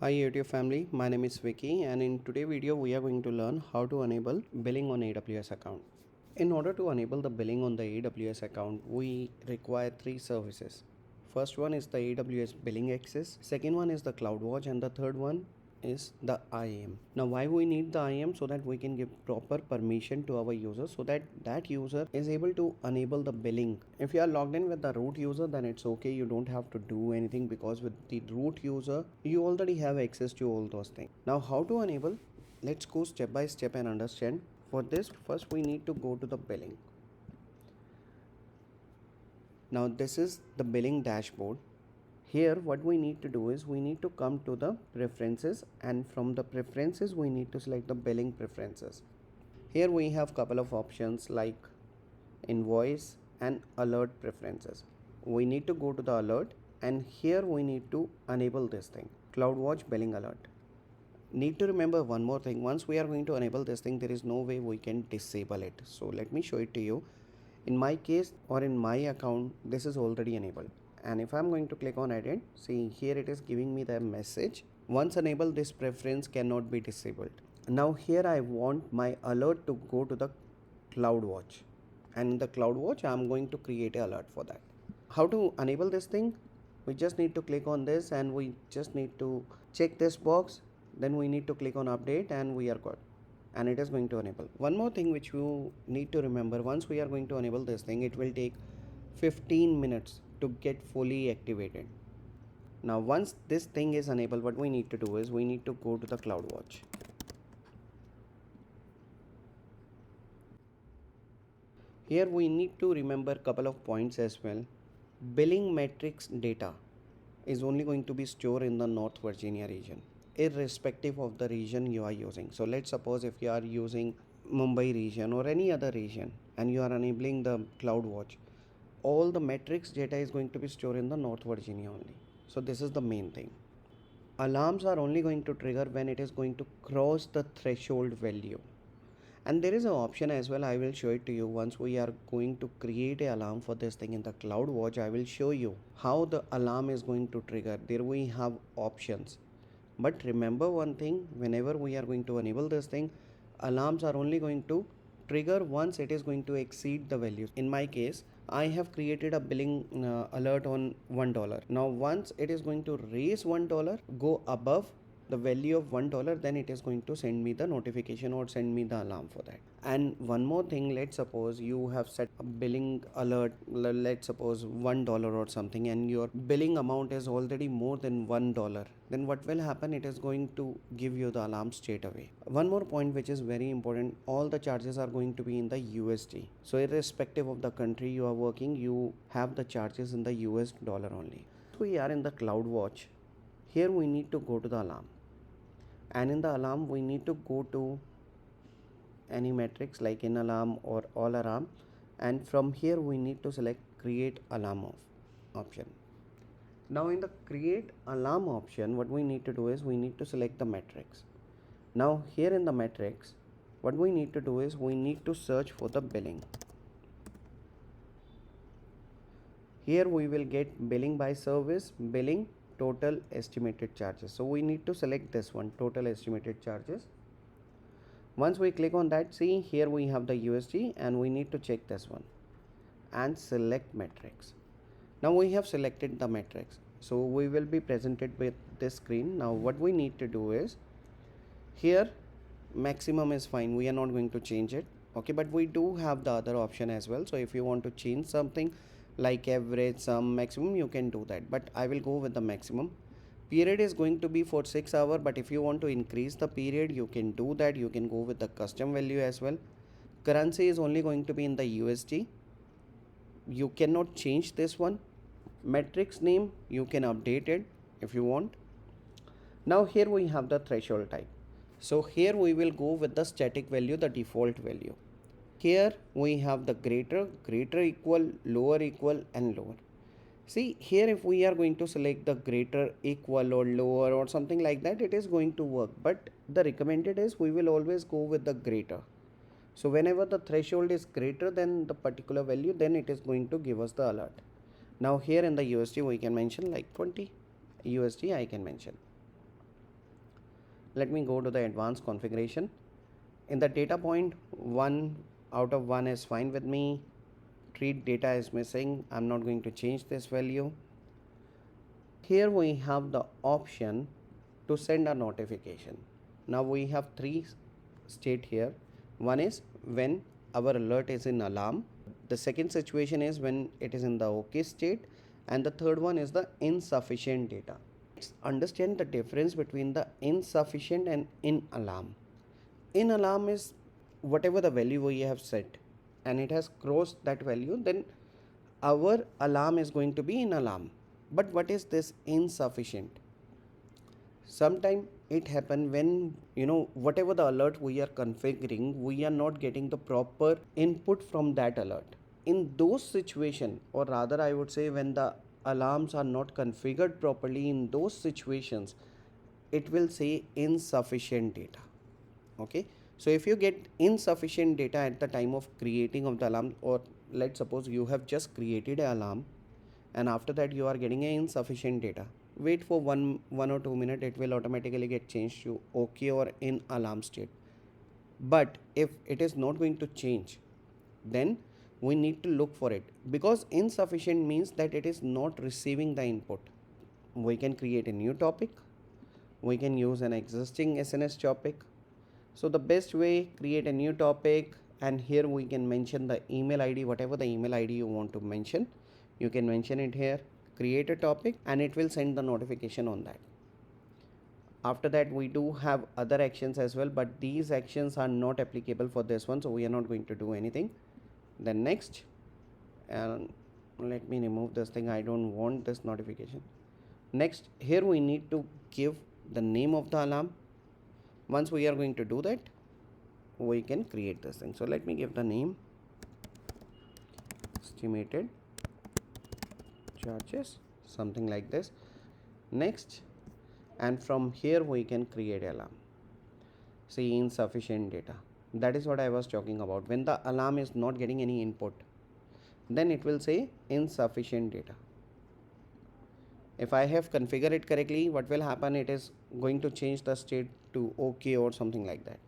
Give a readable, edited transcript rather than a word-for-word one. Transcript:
Hi YouTube family, my name is Vicky and in today's video we are going to learn how to enable billing on AWS account. In order to enable the billing on the AWS account, we require three services. First one is the AWS Billing Access, second one is the CloudWatch, and the third one is the IAM. Now why we need the IAM? So that we can give proper permission to our user so that that user is able to enable the billing. If you are logged in with the root user, then it's okay, you don't have to do anything because with the root user you already have access to all those things. Now how to enable? Let's go step by step and understand. For this, first we need to go to the billing. Now this is the billing dashboard. Here what we need to do is we need to come to the preferences, and from the preferences we need to select the billing preferences. Here we have couple of options like invoice and alert preferences. We need to go to the alert, and here we need to enable this thing, CloudWatch billing alert. Need to remember one more thing. Once we are going to enable this thing, there is no way we can disable it. So let me show it to you. In my case or in my account, this is already enabled, and if I'm going to click on edit, see here it is giving me the message, once enabled this preference cannot be disabled. Now here I want my alert to go to the CloudWatch, and in the CloudWatch I'm going to create an alert for that. How to enable this thing? We just need to click on this and we just need to check this box, then we need to click on update and we are good, and it is going to enable. One more thing which you need to remember, once we are going to enable this thing, it will take 15 minutes to get fully activated. Now once this thing is enabled, what we need to do is we need to go to the CloudWatch. Here we need to remember couple of points as well. Billing metrics data is only going to be stored in the North Virginia region, irrespective of the region you are using. So let's suppose if you are using Mumbai region or any other region and you are enabling the CloudWatch, all the metrics data is going to be stored in the North Virginia only. So this is the main thing. Alarms are only going to trigger when it is going to cross the threshold value. And there is an option as well, I will show it to you. Once we are going to create a alarm for this thing in the CloudWatch, I will show you how the alarm is going to trigger. There we have options. But remember one thing, whenever we are going to enable this thing, alarms are only going to trigger once it is going to exceed the value. In my case, I have created a billing alert on $1. Now once it is going to raise $1, go above the value of $1, then it is going to send me the notification or send me the alarm for that. And one more thing, let's suppose you have set a billing alert, let's suppose $1 or something, and your billing amount is already more than $1, then what will happen, it is going to give you the alarm straight away. One more point which is very important, all the charges are going to be in the USD. So irrespective of the country you are working, you have the charges in the US dollar only. We are in the CloudWatch. Here we need to go to the alarm, and in the alarm we need to go to any metrics like in alarm or all alarm, and from here we need to select create alarm option. Now in the create alarm option, what we need to do is we need to select the metrics. Now here in the metrics, what we need to do is we need to search for the billing. Here we will get billing by service, billing, total estimated charges. So we need to select this one, total estimated charges. Once we click on that, see here we have the USD, and we need to check this one and select metrics. Now we have selected the metrics, so we will be presented with this screen. Now what we need to do is, here maximum is fine, we are not going to change it, okay, but we do have the other option as well. So if you want to change something like average, sum, maximum, you can do that, but I will go with the maximum. Period is going to be for 6 hours, but if you want to increase the period, you can do that. You can go with the custom value as well. Currency is only going to be in the USD. You cannot change this one. Metrics name, you can update it if you want. Now here we have the threshold type. So here we will go with the static value, the default value. Here we have the greater, greater equal, lower equal, and lower. See here, if we are going to select the greater, equal, or lower or something like that, it is going to work, but the recommended is we will always go with the greater. So whenever the threshold is greater than the particular value, then it is going to give us the alert. Now here in the USD we can mention like 20 USD I can mention. Let me go to the advanced configuration. In the data point, 1 out of 1 is fine with me. Treat data is missing. I'm not going to change this value. Here we have the option to send a notification. Now we have three state here. One is when our alert is in alarm. The second situation is when it is in the OK state. And the third one is the insufficient data. Let's understand the difference between the insufficient and in alarm. In alarm is whatever the value we have set and it has crossed that value, then our alarm is going to be in alarm. But what is this insufficient? Sometimes it happen when whatever the alert we are configuring, we are not getting the proper input from that alert. In those situation, or rather I would say when the alarms are not configured properly, in those situations it will say insufficient data. Okay, so if you get insufficient data at the time of creating of the alarm, or let's suppose you have just created an alarm and after that you are getting a insufficient data, wait for one or 2 minutes, it will automatically get changed to OK or in alarm state. But if it is not going to change, then we need to look for it, because insufficient means that it is not receiving the input. We can create a new topic, we can use an existing SNS topic. So the best way, create a new topic, and here we can mention the email ID, whatever the email ID you want to mention, you can mention it here, create a topic, and it will send the notification on that. After that we do have other actions as well, but these actions are not applicable for this one, so we are not going to do anything. Then next, and let me remove this thing, I don't want this notification. Next, here we need to give the name of the alarm. Once we are going to do that, we can create this thing. So let me give the name estimated charges, something like this. Next, and from here we can create alarm. See, insufficient data, that is what I was talking about. When the alarm is not getting any input, then it will say insufficient data. If I have configured it correctly, what will happen, it is going to change the state to OK or something like that.